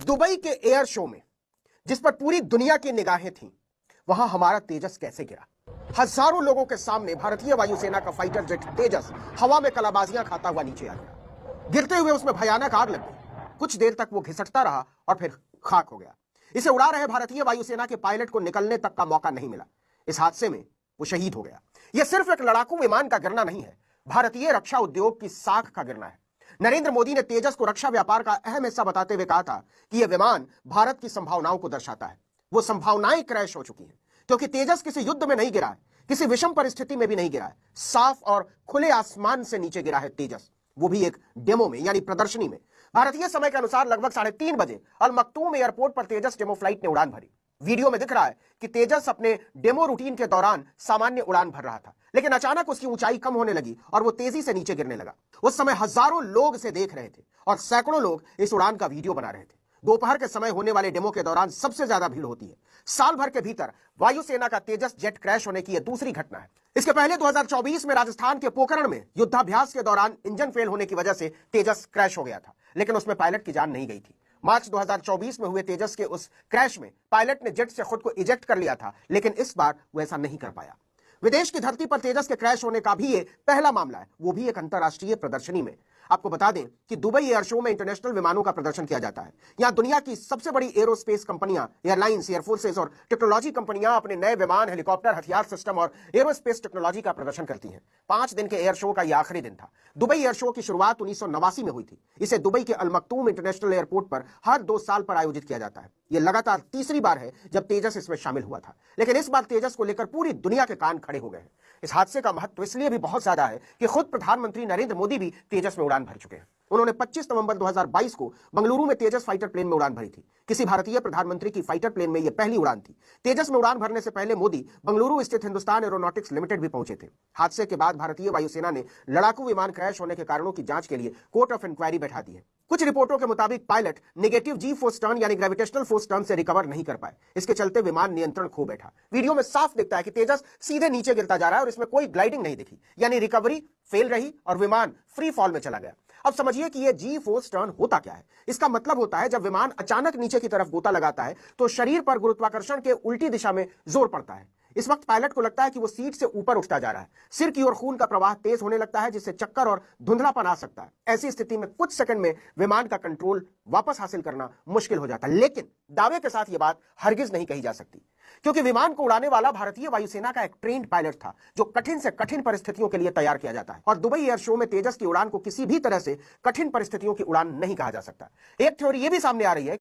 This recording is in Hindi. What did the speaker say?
दुबई के एयर शो में जिस पर पूरी दुनिया की निगाहें थीं, वहां हमारा तेजस कैसे गिरा। हजारों लोगों के सामने भारतीय वायुसेना का फाइटर जेट तेजस हवा में कलाबाजियां खाता हुआ नीचे आ गया। गिरते हुए उसमें भयानक आग लग गई। कुछ देर तक वो घिसटता रहा और फिर खाक हो गया। इसे उड़ा रहे भारतीय वायुसेना के पायलट को निकलने तक का मौका नहीं मिला। इस हादसे में वो शहीद हो गया। यह सिर्फ एक लड़ाकू विमान का गिरना नहीं है, भारतीय रक्षा उद्योग की साख का गिरना है। नरेंद्र मोदी ने तेजस को रक्षा व्यापार का अहम हिस्सा बताते हुए कहा था कि यह विमान भारत की संभावनाओं को दर्शाता है। वो संभावनाएं क्रैश हो चुकी हैं, क्योंकि तेजस किसी युद्ध में नहीं गिरा है, किसी विषम परिस्थिति में भी नहीं गिरा है। साफ और खुले आसमान से नीचे गिरा है तेजस, वो भी एक डेमो में, यानी प्रदर्शनी में। भारतीय समय के अनुसार लगभग 3:30 बजे अल मक्तूम एयरपोर्ट पर तेजस डेमो फ्लाइट ने उड़ान भरी। वीडियो में दिख रहा है कि तेजस अपने डेमो रूटीन के दौरान सामान्य उड़ान भर रहा था, लेकिन अचानक उसकी ऊंचाई कम होने लगी और वो तेजी से नीचे गिरने लगा। उस समय हजारों लोग इसे देख रहे थे और सैकड़ों लोग इस उड़ान का वीडियो बना रहे थे। दोपहर के समय होने वाले डेमो के दौरान सबसे ज्यादा भीड़ होती है। साल भर के भीतर वायुसेना का तेजस जेट क्रैश होने की यह दूसरी घटना है। इसके पहले 2024 में राजस्थान के पोखरण में युद्धाभ्यास के दौरान इंजन फेल होने की वजह से तेजस क्रैश हो गया था, लेकिन उसमें पायलट की जान नहीं गई थी। मार्च 2024 में हुए तेजस के उस क्रैश में पायलट ने जेट से खुद को इजेक्ट कर लिया था, लेकिन इस बार वो ऐसा नहीं कर पाया। विदेश की धरती पर तेजस के क्रैश होने का भी ये पहला मामला है, वो भी एक अंतर्राष्ट्रीय प्रदर्शनी में। आपको बता दें कि दुबई एयर शो में इंटरनेशनल विमानों का प्रदर्शन किया जाता है। यहां दुनिया की सबसे बड़ी एरोस्पेस कंपनियां, एयरलाइंस, एयरफोर्सेस और टेक्नोलॉजी कंपनियां अपने नए विमान, हेलीकॉप्टर, हथियार सिस्टम और एरोस्पेस टेक्नोलॉजी का प्रदर्शन करती हैं। 5 दिन के एयर शो का यह आखिरी दिन था। दुबई एयर शो की शुरुआत 1989 में हुई थी। इसे दुबई के अल मक्तूम इंटरनेशनल एयरपोर्ट पर हर 2 साल पर आयोजित किया जाता है। यह लगातार तीसरी बार है जब तेजस इसमें शामिल हुआ था, लेकिन इस बार तेजस को लेकर पूरी दुनिया के कान खड़े हो गए हैं। इस हादसे का महत्व इसलिए भी बहुत ज्यादा है कि खुद प्रधानमंत्री नरेंद्र मोदी भी तेजस में उड़ान भर चुके हैं। उन्होंने 25 नवंबर 2022 को बंगलुरु में तेजस फाइटर प्लेन में उड़ान भरी थी। किसी भारतीय प्रधानमंत्री की फाइटर प्लेन में यह पहली उड़ान थी। तेजस में उड़ान भरने से पहले मोदी बंगलुरु स्थित हिंदुस्तान एरोनॉटिक्स लिमिटेड भी पहुंचे थे। हादसे के बाद भारतीय वायुसेना ने लड़ाकू विमान क्रैश होने के कारणों की जांच के लिए कोर्ट ऑफ इंक्वायरी बैठा दी है। कुछ रिपोर्टों के मुताबिक पायलट नेगेटिव जी फोर्स टर्न यानी ग्रेविटेशनल फोर्स टर्न से रिकवर नहीं कर पाए। इसके चलते विमान नियंत्रण खो बैठा। वीडियो में साफ दिखता है कि तेजस सीधे नीचे गिरता जा रहा है और इसमें कोई ग्लाइडिंग नहीं दिखी, यानी रिकवरी फेल रही और विमान फ्री फॉल में चला गया। अब समझिए कि यह जी फोर्स टर्न होता क्या है। इसका मतलब होता है जब विमान अचानक नीचे की तरफ गोता लगाता है तो शरीर पर गुरुत्वाकर्षण के उल्टी दिशा में जोर पड़ता है। इस वक्त पायलट को लगता है कि वो सीट से ऊपर उठता जा रहा है। सिर की ओर खून का प्रवाह तेज होने लगता है, जिससे चक्कर और धुंधलापन आ सकता है। ऐसी स्थिति में कुछ सेकंड में विमान का कंट्रोल वापस हासिल करना मुश्किल हो जाता है। लेकिन दावे के साथ यह बात हरगिज नहीं कही जा सकती, क्योंकि विमान को उड़ाने वाला भारतीय वायुसेना का एक ट्रेन्ड पायलट था, जो कठिन से कठिन परिस्थितियों के लिए तैयार किया जाता है। और दुबई एयर शो में तेजस की उड़ान को किसी भी तरह से कठिन परिस्थितियों की उड़ान नहीं कहा जा सकता। एक थ्योरी यह भी सामने आ रही है